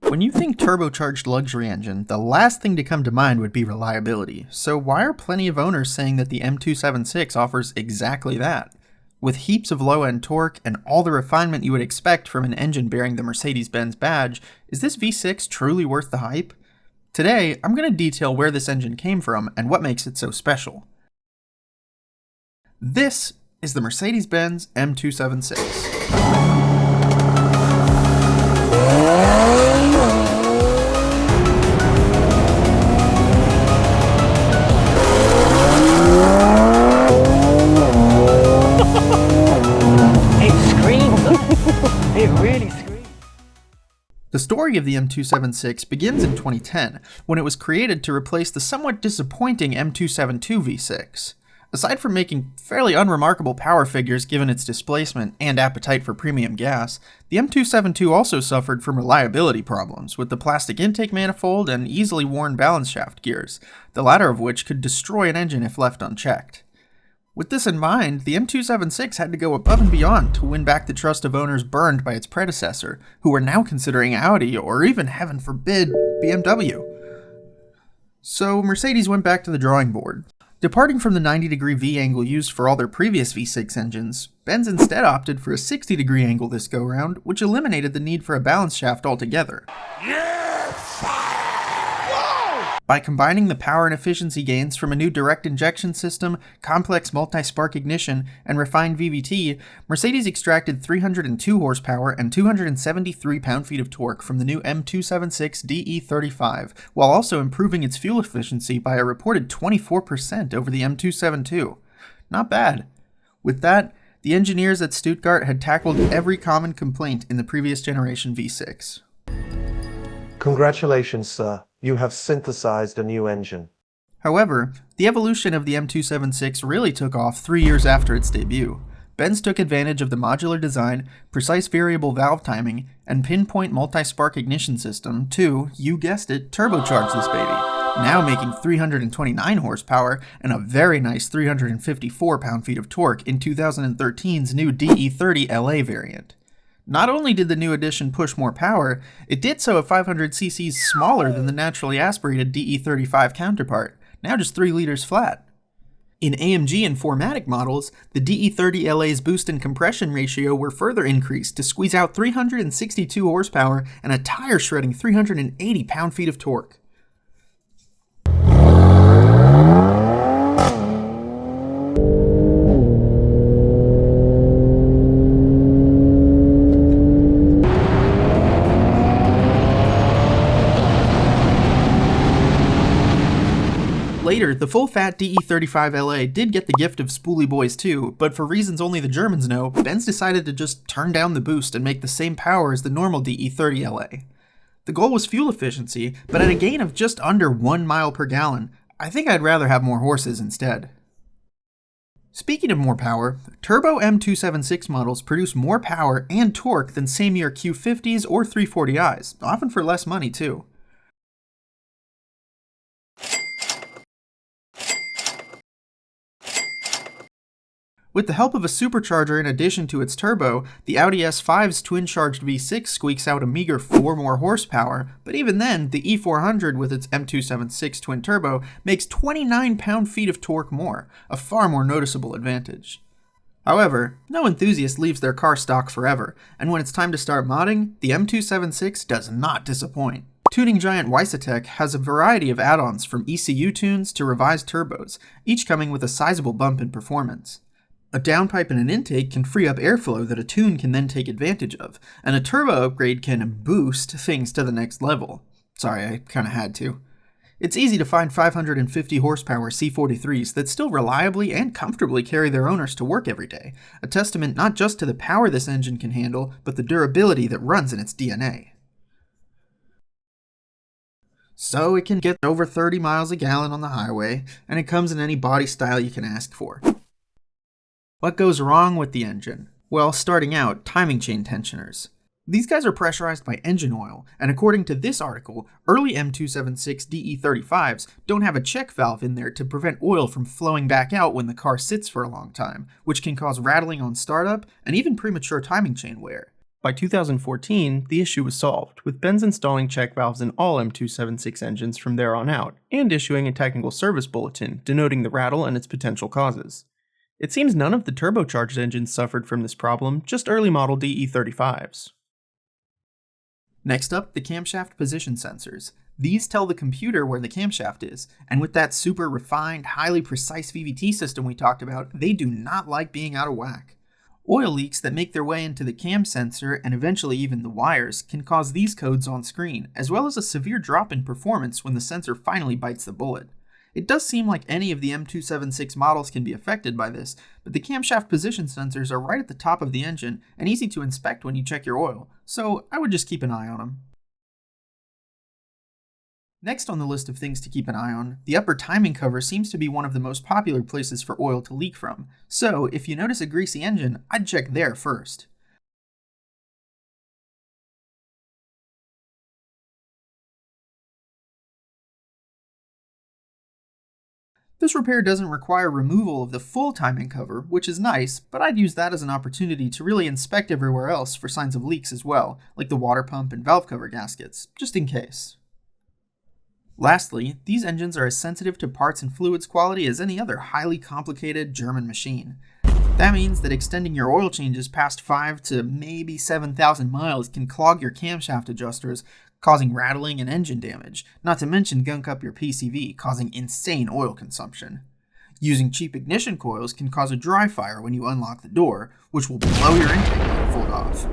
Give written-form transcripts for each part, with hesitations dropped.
When you think turbocharged luxury engine, the last thing to come to mind would be reliability. So why are plenty of owners saying that the M276 offers exactly that? With heaps of low-end torque and all the refinement you would expect from an engine bearing the Mercedes-Benz badge, is this V6 truly worth the hype? Today, I'm going to detail where this engine came from and what makes it so special. This is the Mercedes-Benz M276. The story of the M276 begins in 2010, when it was created to replace the somewhat disappointing M272 V6. Aside from making fairly unremarkable power figures given its displacement and appetite for premium gas, the M272 also suffered from reliability problems with the plastic intake manifold and easily worn balance shaft gears, the latter of which could destroy an engine if left unchecked. With this in mind, the M276 had to go above and beyond to win back the trust of owners burned by its predecessor, who were now considering Audi or even, heaven forbid, BMW. So Mercedes went back to the drawing board. Departing from the 90-degree V angle used for all their previous V6 engines, Benz instead opted for a 60-degree angle this go-round, which eliminated the need for a balance shaft altogether. By combining the power and efficiency gains from a new direct injection system, complex multi-spark ignition, and refined VVT, Mercedes extracted 302 horsepower and 273 pound-feet of torque from the new M276 DE35, while also improving its fuel efficiency by a reported 24% over the M272. Not bad. With that, the engineers at Stuttgart had tackled every common complaint in the previous generation V6. Congratulations, sir. You have synthesized a new engine. However, the evolution of the M276 really took off 3 years after its debut. Benz took advantage of the modular design, precise variable valve timing, and pinpoint multi-spark ignition system to, you guessed it, turbocharge this baby, now making 329 horsepower and a very nice 354 pound-feet of torque in 2013's new DE30 LA variant. Not only did the new addition push more power, it did so at 500 cc's smaller than the naturally aspirated DE35 counterpart, now just 3 liters flat. In AMG and 4MATIC models, the DE30 LA's boost and compression ratio were further increased to squeeze out 362 horsepower and a tire-shredding 380 pound-feet of torque. Later, the full-fat DE35 LA did get the gift of spoolie boys too, but for reasons only the Germans know, Benz decided to just turn down the boost and make the same power as the normal DE30 LA. The goal was fuel efficiency, but at a gain of just under 1 mile per gallon, I think I'd rather have more horses instead. Speaking of more power, turbo M276 models produce more power and torque than same-year Q50s or 340is, often for less money too. With the help of a supercharger in addition to its turbo, the Audi S5's twin-charged V6 squeaks out a meager 4 more horsepower, but even then, the E400 with its M276 twin turbo makes 29 pound-feet of torque more, a far more noticeable advantage. However, no enthusiast leaves their car stock forever, and when it's time to start modding, the M276 does not disappoint. Tuning giant Weissatech has a variety of add-ons from ECU tunes to revised turbos, each coming with a sizable bump in performance. A downpipe and an intake can free up airflow that a tune can then take advantage of, and a turbo upgrade can boost things to the next level. Sorry, I kinda had to. It's easy to find 550 horsepower C43s that still reliably and comfortably carry their owners to work every day, a testament not just to the power this engine can handle, but the durability that runs in its DNA. So it can get over 30 miles a gallon on the highway, and it comes in any body style you can ask for. What goes wrong with the engine? Well, starting out, timing chain tensioners. These guys are pressurized by engine oil, and according to this article, early M276 DE35s don't have a check valve in there to prevent oil from flowing back out when the car sits for a long time, which can cause rattling on startup and even premature timing chain wear. By 2014, the issue was solved, with Benz installing check valves in all M276 engines from there on out, and issuing a technical service bulletin denoting the rattle and its potential causes. It seems none of the turbocharged engines suffered from this problem, just early model DE35s. Next up, the camshaft position sensors. These tell the computer where the camshaft is, and with that super refined, highly precise VVT system we talked about, they do not like being out of whack. Oil leaks that make their way into the cam sensor and eventually even the wires can cause these codes on screen, as well as a severe drop in performance when the sensor finally bites the bullet. It does seem like any of the M276 models can be affected by this, but the camshaft position sensors are right at the top of the engine and easy to inspect when you check your oil, so I would just keep an eye on them. Next on the list of things to keep an eye on, the upper timing cover seems to be one of the most popular places for oil to leak from, so if you notice a greasy engine, I'd check there first. This repair doesn't require removal of the full timing cover, which is nice, but I'd use that as an opportunity to really inspect everywhere else for signs of leaks as well, like the water pump and valve cover gaskets, just in case. Lastly, these engines are as sensitive to parts and fluids quality as any other highly complicated German machine. That means that extending your oil changes past 5 to maybe 7,000 miles can clog your camshaft adjusters, causing rattling and engine damage, not to mention gunk up your PCV, causing insane oil consumption. Using cheap ignition coils can cause a dry fire when you unlock the door, which will blow your intake manifold off.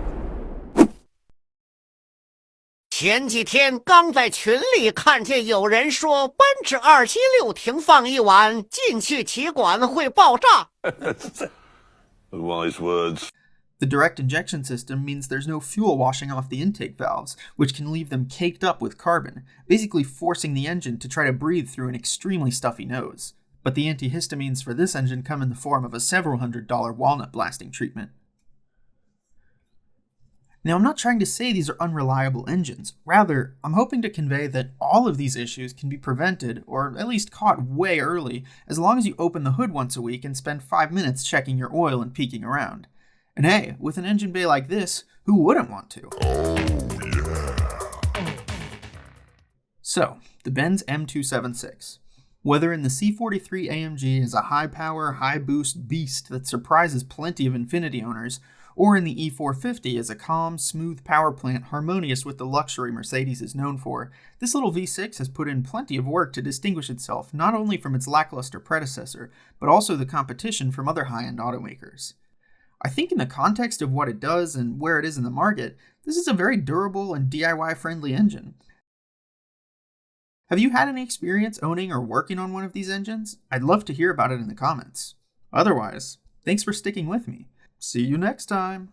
前几天刚在群里看见有人说奔驰276停放一晚，进气体管会爆炸。Wise words. The direct injection system means there's no fuel washing off the intake valves, which can leave them caked up with carbon, basically forcing the engine to try to breathe through an extremely stuffy nose. But the antihistamines for this engine come in the form of a several $100 walnut blasting treatment. Now, I'm not trying to say these are unreliable engines. Rather, I'm hoping to convey that all of these issues can be prevented, or at least caught way early, as long as you open the hood once a week and spend 5 minutes checking your oil and peeking around. And hey, with an engine bay like this, who wouldn't want to? Oh, yeah. So, the Benz M276. Whether in the C43 AMG as a high-power, high-boost beast that surprises plenty of Infiniti owners, or in the E450 as a calm, smooth power plant harmonious with the luxury Mercedes is known for, this little V6 has put in plenty of work to distinguish itself not only from its lackluster predecessor, but also the competition from other high-end automakers. I think in the context of what it does and where it is in the market, this is a very durable and DIY-friendly engine. Have you had any experience owning or working on one of these engines? I'd love to hear about it in the comments. Otherwise, thanks for sticking with me. See you next time.